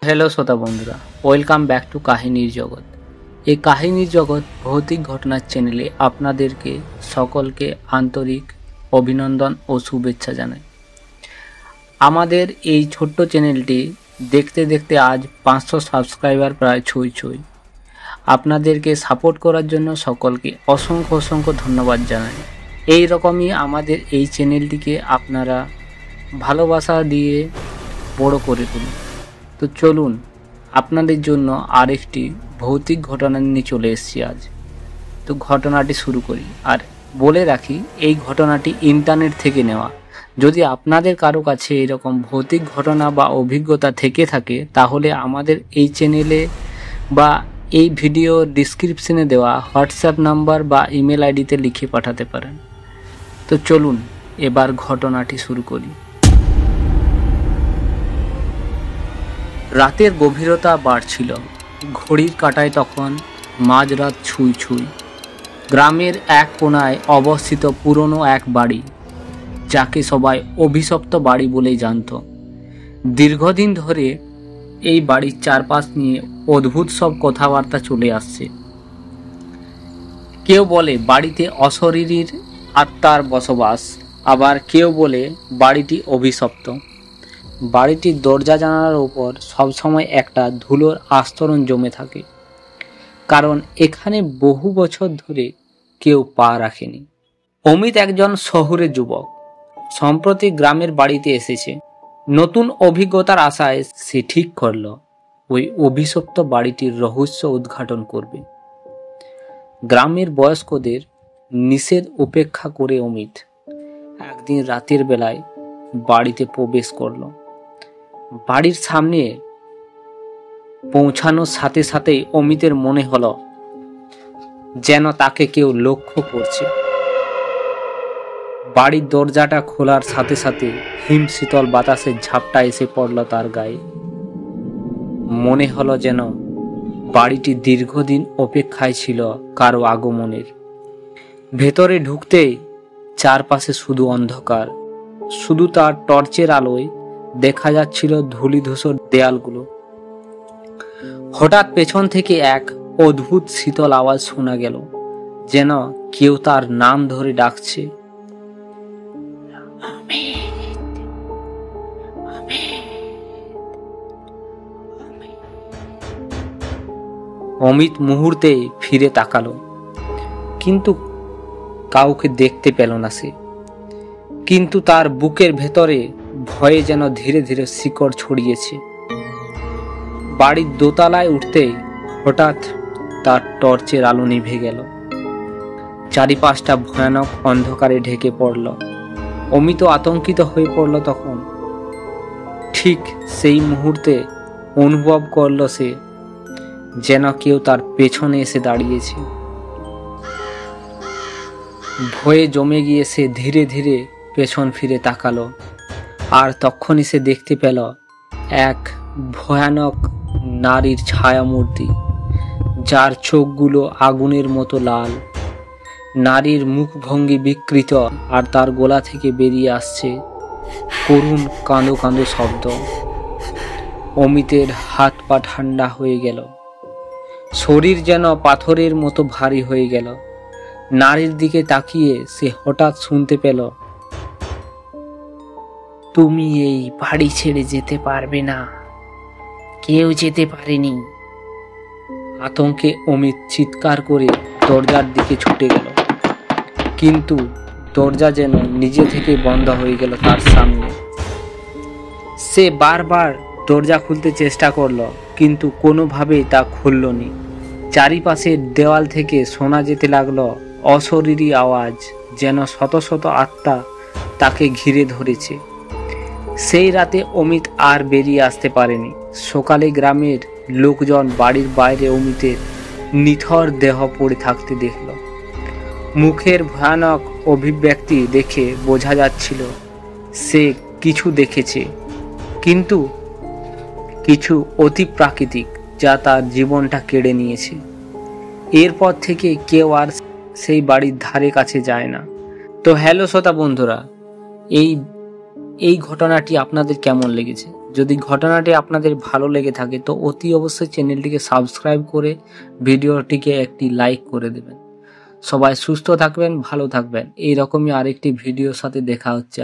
Hello श्रोता बंधुरा welcome back to কাহিনীর জগৎ। এই কাহিনীর জগৎ ভৌতিক ঘটনার চ্যানেলে আপনাদেরকে সকলকে আন্তরিক অভিনন্দন ও শুভেচ্ছা জানাই। আমাদের এই ছোট্ট চ্যানেলটি দেখতে দেখতে আজ 500 সাবস্ক্রাইবার প্রায় ছুঁই। আপনাদেরকে সাপোর্ট করার জন্য সকলকে অসংখ্য ধন্যবাদ জানাই। এই রকমই আমাদের এই চ্যানেলটিকে আপনারা ভালোবাসা দিয়ে বড় করে তুলুন। তো চলুন আপনাদের জন্য আরেকটি ভৌতিক ঘটনা নিয়ে চলে এসেছি আজ। তো ঘটনাটি শুরু করি। আর বলে রাখি এই ঘটনাটি ইন্টারনেট থেকে নেওয়া। যদি আপনাদের কারো কাছে এরকম ভৌতিক ঘটনা বা অভিজ্ঞতা থেকে থাকে তাহলে আমাদের এই চ্যানেলে বা এই ভিডিও ডিসক্রিপশনে দেওয়া হোয়াটসঅ্যাপ নাম্বার বা ইমেল আইডিতে লিখে পাঠাতে পারেন। তো চলুন এবার ঘটনাটি শুরু করি। রাতের গভীরতা বাড়ছিল। ঘড়ির কাঁটায় তখন মাঝরাত ছুঁই। গ্রামের এক কোণায় অবস্থিত পুরনো এক বাড়ি, যাকে সবাই অভিশপ্ত বাড়ি বলেই জানত। দীর্ঘদিন ধরে এই বাড়ির চারপাশ নিয়ে অদ্ভুত সব কথাবার্তা চলে আসছে। কেউ বলে বাড়িতে অশরীরীর আত্মার বসবাস, আবার কেউ বলে বাড়িটি অভিশপ্ত। বাড়িটির দরজা জানালার উপর সবসময় একটা ধুলোর আস্তরণ জমে থাকে, কারণ এখানে বহু বছর ধরে কেউ পা রাখেনি। অমিত একজন শহুরে যুবক, সম্প্রতি গ্রামের বাড়িতে এসেছে। নতুন অভিজ্ঞতার আশায় সে ঠিক করল ওই অভিশপ্ত বাড়িটির রহস্য উদ্ঘাটন করবে। গ্রামের বয়স্কদের নিষেধ উপেক্ষা করে অমিত একদিন রাতের বেলায় বাড়িতে প্রবেশ করল। বাড়ির সামনে পৌঁছানোর সাথে সাথেই অমিতের মনে হলো যেন তাকে কেউ লক্ষ্য করছে। বাড়ির দরজাটা খোলার সাথে সাথে হিমশীতল বাতাসের ঝাপটা এসে পড়ল তার গায়ে। মনে হলো যেন বাড়িটি দীর্ঘদিন অপেক্ষায় ছিল কারো আগমনের। ভেতরে ঢুকতেই চারপাশে শুধু অন্ধকার, শুধু তার টর্চের আলোয় দেখা যাচ্ছিল ধূলিধূসর দেয়ালগুলো। হঠাৎ পেছন থেকে এক অদ্ভুত শীতল আওয়াজ শোনা গেল, যেন কেউ তার নাম ধরে ডাকছে। অমিত মুহূর্তে ফিরে তাকালো, কিন্তু কাউকে দেখতে পেল না সে। কিন্তু তার বুকের ভেতরে ভয়ে যেন ধীরে ধীরে শিকড় ছড়িয়েছে। বাড়ির দোতলায় উঠতেই হঠাৎ তার টর্চের আলো নিভে গেল। চারিপাশটা ভয়ানক অন্ধকারে ঢেকে পড়ল। অমিত আতঙ্কিত হয়ে পড়ল। তখন ঠিক সেই মুহূর্তে অনুভব করল সে যেন কেউ তার পেছনে এসে দাঁড়িয়েছে। ভয়ে জমে গিয়ে সে ধীরে ধীরে পেছন ফিরে তাকালো। আর তখনই সে দেখতে পেল এক ভয়ানক নারীর ছায়ামূর্তি, যার চোখগুলো আগুনের মতো লাল। নারীর মুখভঙ্গি বিকৃত, আর তার গলা থেকে বেরিয়ে আসছে করুণ কাঁদো শব্দ। অমিতের হাত পা ঠান্ডা হয়ে গেল, শরীর যেন পাথরের মতো ভারী হয়ে গেল। নারীর দিকে তাকিয়ে সে হঠাৎ শুনতে পেল, তুমি এই বাড়ি ছেড়ে যেতে পারবে না, কেউ যেতে পারেনি। আতঙ্কে অমিত চিৎকার করে দরজার দিকে ছুটে গেল, কিন্তু দরজা যেন নিজে থেকে বন্ধ হয়ে গেল তার সামনে। সে বারবার দরজা খুলতে চেষ্টা করলো, কিন্তু কোনোভাবেই তা খুললনি। চারিপাশের দেওয়াল থেকে শোনা যেতে লাগলো অশরীরী আওয়াজ, যেন শত শত আত্মা তাকে ঘিরে ধরেছে। সেই রাতে অমিত আর বেরিয়ে আসতে পারেনি। সকালে গ্রামের লোকজন বাড়ির বাইরে অমিতের নিথর দেহ পড়ে থাকতে দেখল। মুখের ভয়ানক অভিব্যক্তি দেখে বোঝা যাচ্ছিল সে কিছু দেখেছে, কিন্তু কিছু অতি প্রাকৃতিক, যা তার জীবনটা কেড়ে নিয়েছে। এরপর থেকে কেউ আর সেই বাড়ির ধারে কাছে যায় না। তো হ্যালো শ্রোতা বন্ধুরা, এই ঘটনাটি আপনাদের কেমন লেগেছে যদি ঘটনাটি আপনাদের ভালো লেগে থাকে তো অতি অবশ্যই চ্যানেলটিকে সাবস্ক্রাইব করে ভিডিওটিকে একটি লাইক করে দেবেন। সবাই সুস্থ থাকবেন, ভালো থাকবেন। এইরকমই আরেকটি ভিডিওর সাথে দেখা হচ্ছে।